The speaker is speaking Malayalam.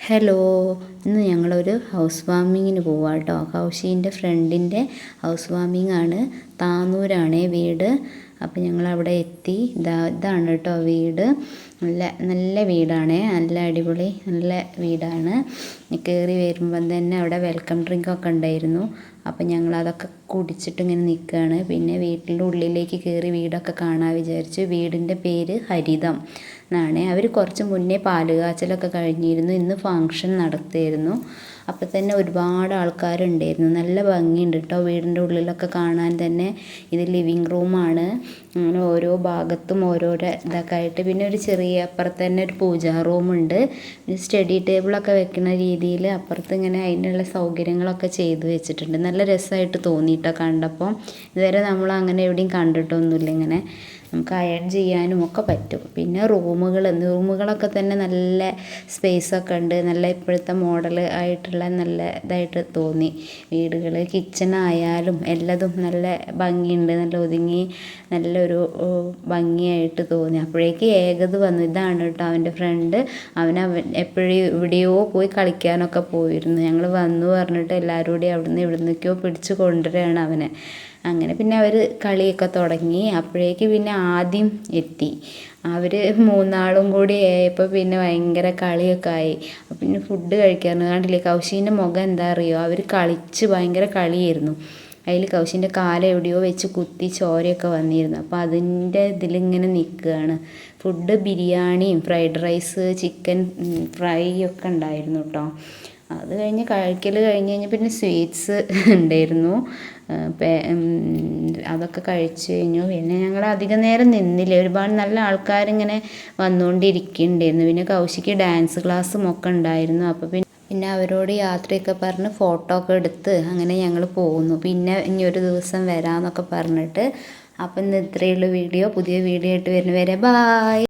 ഹലോ, ഇന്ന് ഞങ്ങളൊരു ഹൗസ് വാമിങ്ങിന് പോവാം കേട്ടോ. കൗശീൻ്റെ ഫ്രണ്ടിൻ്റെ ഹൗസ് വാമിങ് ആണ്. താന്നൂരാണേ വീട്. അപ്പോൾ ഞങ്ങളവിടെ എത്തി. ഇതാണ് കേട്ടോ വീട്. നല്ല വീടാണ്. നല്ല അടിപൊളി നല്ല വീടാണ്. കയറി വരുമ്പം തന്നെ അവിടെ വെൽക്കം ഡ്രിങ്കൊക്കെ ഉണ്ടായിരുന്നു. അപ്പം ഞങ്ങളതൊക്കെ കുടിച്ചിട്ട് ഇങ്ങനെ നിൽക്കുകയാണ്. പിന്നെ വീട്ടിൻ്റെ ഉള്ളിലേക്ക് കയറി വീടൊക്കെ കാണാൻ വിചാരിച്ചു. വീടിൻ്റെ പേര് ഹരിതം എന്നാണ്. അവർ കുറച്ച് മുന്നേ പാലുകാച്ചലൊക്കെ കഴിഞ്ഞിരുന്നു. ഇന്ന് ഫങ്ഷൻ നടത്തിയിരുന്നു. അപ്പം തന്നെ ഒരുപാട് ആൾക്കാരുണ്ടായിരുന്നു. നല്ല ഭംഗിയുണ്ട് കേട്ടോ വീടിൻ്റെ ഉള്ളിലൊക്കെ കാണാൻ തന്നെ. ഇത് ലിവിങ് റൂമാണ്. അങ്ങനെ ഓരോ ഭാഗത്തും ഓരോരോ ഇതൊക്കെ ആയിട്ട്. പിന്നെ ഒരു ചെറിയ അപ്പുറത്ത് തന്നെ ഒരു പൂജാ റൂമുണ്ട്. പിന്നെ സ്റ്റഡി ടേബിളൊക്കെ വെക്കുന്ന രീതിയിൽ അപ്പുറത്ത് ഇങ്ങനെ അതിനുള്ള സൗകര്യങ്ങളൊക്കെ ചെയ്ത് വെച്ചിട്ടുണ്ട്. നല്ല രസമായിട്ട് തോന്നിയിട്ടോ കണ്ടപ്പോൾ. ഇതുവരെ നമ്മൾ അങ്ങനെ എവിടെയും കണ്ടിട്ടൊന്നുമില്ല. ഇങ്ങനെ നമുക്ക് അയൺ ചെയ്യാനും ഒക്കെ പറ്റും. പിന്നെ റൂമുകളൊക്കെ തന്നെ നല്ല സ്പേസൊക്കെ ഉണ്ട്. നല്ല ഇപ്പോഴത്തെ മോഡൽ ആയിട്ടുള്ള നല്ല ഇതായിട്ട് തോന്നി. വീടുകൾ കിച്ചണായാലും എല്ലാതും നല്ല ഭംഗിയുണ്ട്. നല്ല ഒതുങ്ങി നല്ലൊരു ഭംഗിയായിട്ട് തോന്നി. അപ്പോഴേക്ക് ഏകത് വന്നു. ഇതാണ് കേട്ടോ അവൻ്റെ ഫ്രണ്ട്. അവൻ എപ്പോഴും എവിടെയോ പോയി കളിക്കാനൊക്കെ പോയിരുന്നു. ഞങ്ങൾ വന്നു പറഞ്ഞിട്ട് എല്ലാവരും കൂടി അവിടുന്ന് ഇവിടുന്നൊക്കെയോ പിടിച്ച് കൊണ്ടുവരികയാണ് അവനെ. അങ്ങനെ പിന്നെ അവർ കളിയൊക്കെ തുടങ്ങി. അപ്പോഴേക്ക് പിന്നെ ആദ്യം എത്തി. അവർ മൂന്നാളും കൂടി ആയപ്പോൾ പിന്നെ ഭയങ്കര കളിയൊക്കെ ആയി. പിന്നെ ഫുഡ് കഴിക്കാമെന്ന് കണ്ടില്ലേ. കൗശീൻ്റെ മുഖം എന്താ അറിയോ, അവർ കളിച്ച് ഭയങ്കര കളിയായിരുന്നു. അതിൽ കൗശീൻ്റെ കാല് എവിടെയോ വെച്ച് കുത്തി ചോരയൊക്കെ വന്നിരുന്നു. അപ്പോൾ അതിൻ്റെ ഇതിലിങ്ങനെ നിൽക്കുകയാണ്. ഫുഡ് ബിരിയാണിയും ഫ്രൈഡ് റൈസ് ചിക്കൻ ഫ്രൈ ഒക്കെ ഉണ്ടായിരുന്നു കേട്ടോ. അത് കഴിഞ്ഞ് കഴിക്കൽ കഴിഞ്ഞ് പിന്നെ സ്വീറ്റ്സ് ഉണ്ടായിരുന്നു. അതൊക്കെ കഴിച്ച് കഴിഞ്ഞു. പിന്നെ ഞങ്ങൾ അധികം നേരം നിന്നില്ല. ഒരുപാട് നല്ല ആൾക്കാരിങ്ങനെ വന്നുകൊണ്ടിരിക്കുന്നുണ്ടായിരുന്നു. പിന്നെ കൗശിക്ക് ഡാൻസ് ക്ലാസ്സും ഒക്കെ ഉണ്ടായിരുന്നു. അപ്പോൾ പിന്നെ അവരോട് യാത്രയൊക്കെ പറഞ്ഞ് ഫോട്ടോ ഒക്കെ എടുത്ത് അങ്ങനെ ഞങ്ങൾ പോകുന്നു. പിന്നെ ഇനി ഒരു ദിവസം വരാമെന്നൊക്കെ പറഞ്ഞിട്ട്. അപ്പം ഇന്ന് ഇത്രയുള്ള വീഡിയോ. പുതിയ വീഡിയോ ആയിട്ട് വരുന്നവരെ ബായ്.